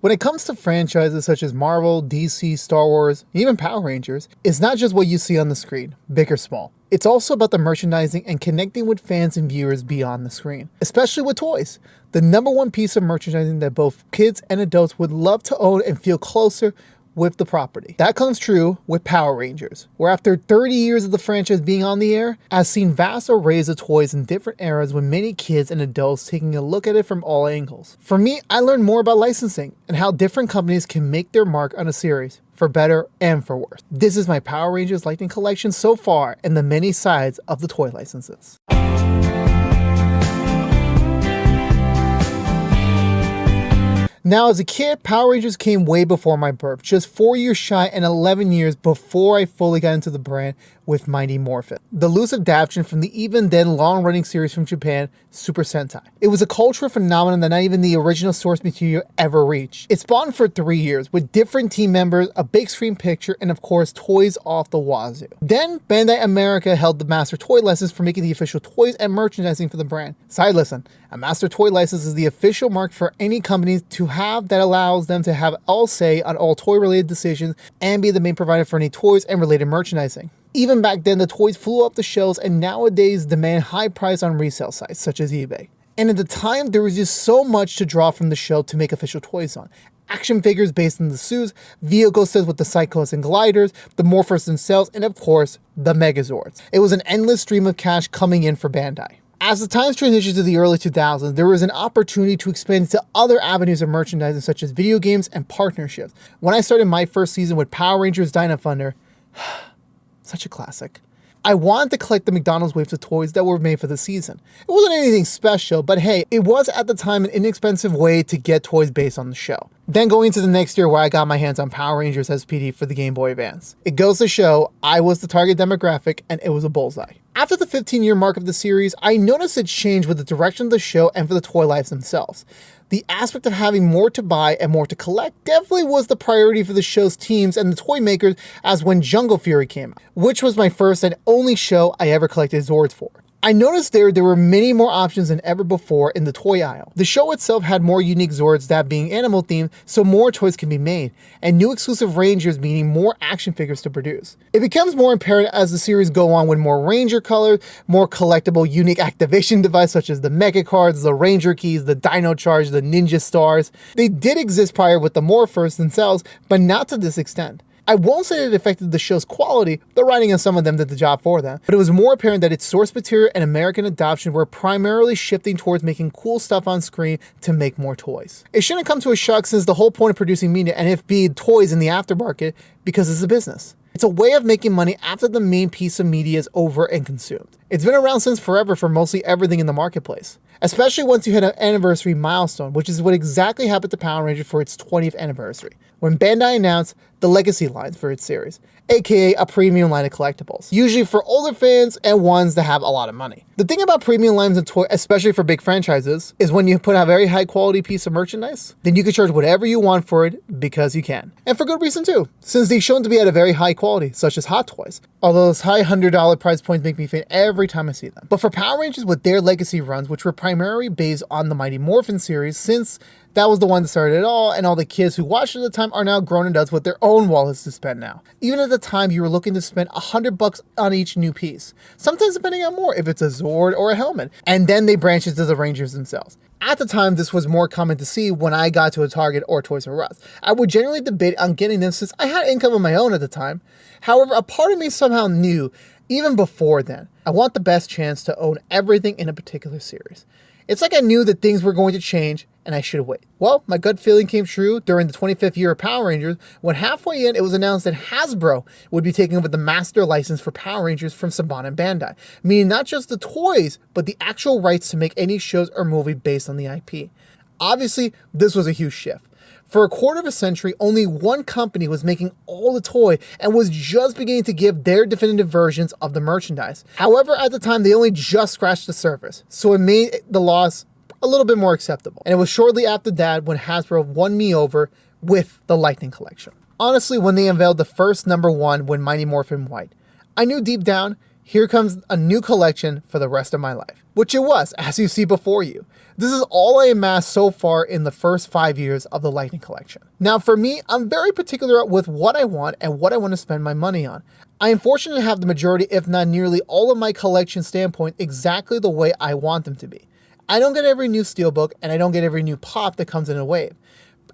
When it comes to franchises such as Marvel, DC, Star Wars, even Power Rangers, it's not just what you see on the screen, big or small. It's also about the merchandising and connecting with fans and viewers beyond the screen, especially with toys. The number one piece of merchandising that both kids and adults would love to own and feel closer with the property. That comes true with Power Rangers, where after 30 years of the franchise being on the air, I've seen vast arrays of toys in different eras with many kids and adults taking a look at it from all angles. For me, I learned more about licensing and how different companies can make their mark on a series, for better and for worse. This is my Power Rangers Lightning collection so far and the many sides of the toy licenses. Now, as a kid, Power Rangers came way before my birth, just 4 years shy and 11 years before I fully got into the brand with Mighty Morphin, the loose adaptation from the even then long-running series from Japan, Super Sentai. It was a cultural phenomenon that not even the original source material ever reached. It spawned for 3 years, with different team members, a big screen picture, and of course, toys off the wazoo. Then, Bandai America held the master toy license for making the official toys and merchandising for the brand. Side listen, a master toy license is the official mark for any company to have that allows them to have all say on all toy-related decisions and be the main provider for any toys and related merchandising. Even back then, the toys flew off the shelves and nowadays demand high price on resale sites such as eBay. And at the time, there was just so much to draw from the show to make official toys on. Action figures based on the suits, vehicle sets with the Cyclones and gliders, the Morphers themselves, and of course, the Megazords. It was an endless stream of cash coming in for Bandai. As the times transitioned to the early 2000s, there was an opportunity to expand into other avenues of merchandising such as video games and partnerships. When I started my first season with Power Rangers Dino Thunder, such a classic, I wanted to collect the McDonald's waves of toys that were made for the season. It wasn't anything special, but hey, it was at the time an inexpensive way to get toys based on the show. Then going into the next year where I got my hands on Power Rangers SPD for the Game Boy Advance. It goes to show I was the target demographic and it was a bullseye. After the 15-year mark of the series, I noticed a change with the direction of the show and for the toy lines themselves. The aspect of having more to buy and more to collect definitely was the priority for the show's teams and the toy makers as when Jungle Fury came out, which was my first and only show I ever collected Zords for. I noticed there were many more options than ever before in the toy aisle. The show itself had more unique Zords, that being animal themed, so more toys can be made, and new exclusive Rangers meaning more action figures to produce. It becomes more apparent as the series go on with more Ranger colors, more collectible unique activation devices such as the Mecha cards, the Ranger keys, the Dino Charge, the Ninja Stars. They did exist prior with the Morphers themselves, but not to this extent. I won't say that it affected the show's quality, the writing on some of them did the job for them, but it was more apparent that its source material and American adoption were primarily shifting towards making cool stuff on screen to make more toys. It shouldn't come to a shock since the whole point of producing media and if be toys in the aftermarket because it's a business. It's a way of making money after the main piece of media is over and consumed. It's been around since forever for mostly everything in the marketplace, especially once you hit an anniversary milestone, which is what exactly happened to Power Rangers for its 20th anniversary, when Bandai announced the Legacy lines for its series, aka a premium line of collectibles, usually for older fans and ones that have a lot of money. The thing about premium lines of toys, especially for big franchises, is when you put a very high quality piece of merchandise, then you can charge whatever you want for it because you can. And for good reason too, since they've shown to be at a very high quality, such as Hot Toys, although those high $100 price points make me faint every time I see them. But for Power Rangers with their Legacy runs, which were primarily based on the Mighty Morphin series, since that was the one that started it all, and all the kids who watched it at the time are now grown adults with their own wallets to spend now. Even at the time, you were looking to spend $100 on each new piece, sometimes depending on more if it's a Zord or a helmet, and then they branched into the Rangers themselves. At the time, this was more common to see when I got to a Target or Toys R Us. I would generally debate on getting them since I had income of my own at the time. However, a part of me somehow knew, even before then, I want the best chance to own everything in a particular series. It's like I knew that things were going to change and I should wait. Well, my gut feeling came true during the 25th year of Power Rangers when halfway in it was announced that Hasbro would be taking over the master license for Power Rangers from Saban and Bandai, meaning not just the toys, but the actual rights to make any shows or movie based on the IP. Obviously, this was a huge shift. For a quarter of a century, only one company was making all the toy and was just beginning to give their definitive versions of the merchandise. However, at the time, they only just scratched the surface, so it made the loss a little bit more acceptable. And it was shortly after that when Hasbro won me over with the Lightning Collection. Honestly, when they unveiled the first #1 when Mighty Morphin White, I knew deep down here comes a new collection for the rest of my life. Which it was, as you see before you. This is all I amassed so far in the first 5 years of the Lightning Collection. Now for me, I'm very particular with what I want and what I want to spend my money on. I am fortunate to have the majority, if not nearly all of my collection standpoint exactly the way I want them to be. I don't get every new Steelbook and I don't get every new pop that comes in a wave.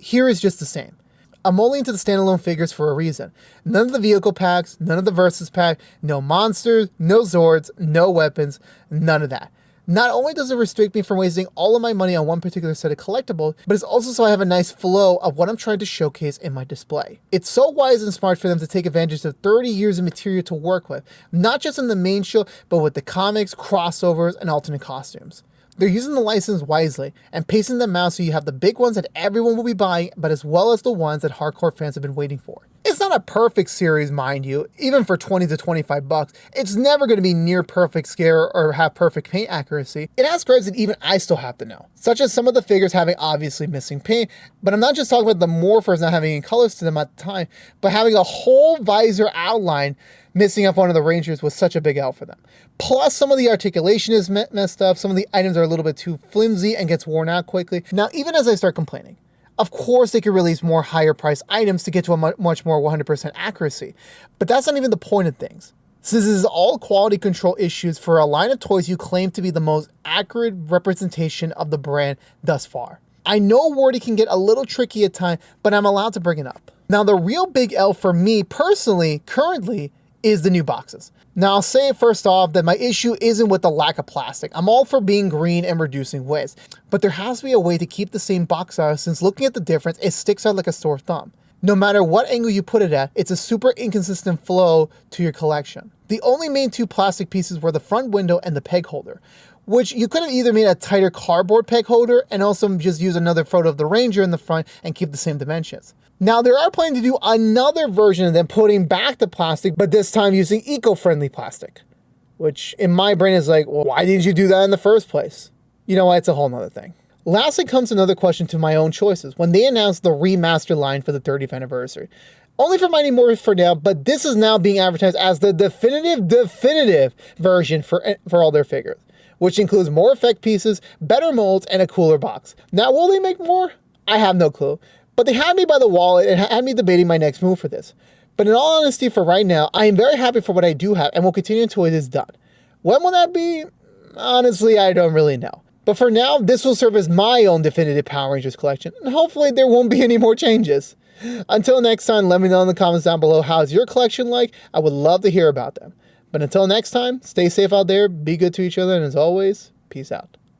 Here is just the same. I'm only into the standalone figures for a reason. None of the vehicle packs, none of the Versus pack, no monsters, no Zords, no weapons, none of that. Not only does it restrict me from wasting all of my money on one particular set of collectibles, but it's also so I have a nice flow of what I'm trying to showcase in my display. It's so wise and smart for them to take advantage of 30 years of material to work with, not just in the main show, but with the comics, crossovers, and alternate costumes. They're using the license wisely and pacing them out so you have the big ones that everyone will be buying, but as well as the ones that hardcore fans have been waiting for. It's not a perfect series, mind you, even for 20 to 25 bucks. It's never going to be near perfect scale or have perfect paint accuracy. It has scripts that even I still have to know, such as some of the figures having obviously missing paint, but I'm not just talking about the morphers not having any colors to them at the time, but having a whole visor outline missing up one of the Rangers was such a big L for them. Plus, some of the articulation is messed up, some of the items are a little bit too flimsy and gets worn out quickly. Now, even as I start complaining, of course they could release more higher priced items to get to a much more 100% accuracy, but that's not even the point of things. Since this is all quality control issues for a line of toys you claim to be the most accurate representation of the brand thus far. I know wording can get a little tricky at times, but I'm allowed to bring it up. Now, the real big L for me personally, currently, is the new boxes. Now, I'll say first off that my issue isn't with the lack of plastic. I'm all for being green and reducing waste, but there has to be a way to keep the same box size since looking at the difference, it sticks out like a sore thumb. No matter what angle you put it at, it's a super inconsistent flow to your collection. The only main two plastic pieces were the front window and the peg holder, which you could have either made a tighter cardboard peg holder and also just use another photo of the Ranger in the front and keep the same dimensions. Now, there are planning to do another version of them putting back the plastic, but this time using eco-friendly plastic, which in my brain is like, well, why didn't you do that in the first place? You know what, it's a whole nother thing. Lastly comes another question to my own choices when they announced the remaster line for the 30th anniversary. Only for Mighty Morphin for now, but this is now being advertised as the definitive version for all their figures, which includes more effect pieces, better molds, and a cooler box. Now, will they make more? I have no clue. But they had me by the wallet and had me debating my next move for this. But in all honesty, for right now, I am very happy for what I do have and will continue until it is done. When will that be? Honestly, I don't really know. But for now, this will serve as my own definitive Power Rangers collection, and hopefully there won't be any more changes. Until next time, let me know in the comments down below how's your collection like. I would love to hear about them. But until next time, stay safe out there, be good to each other, and as always, peace out.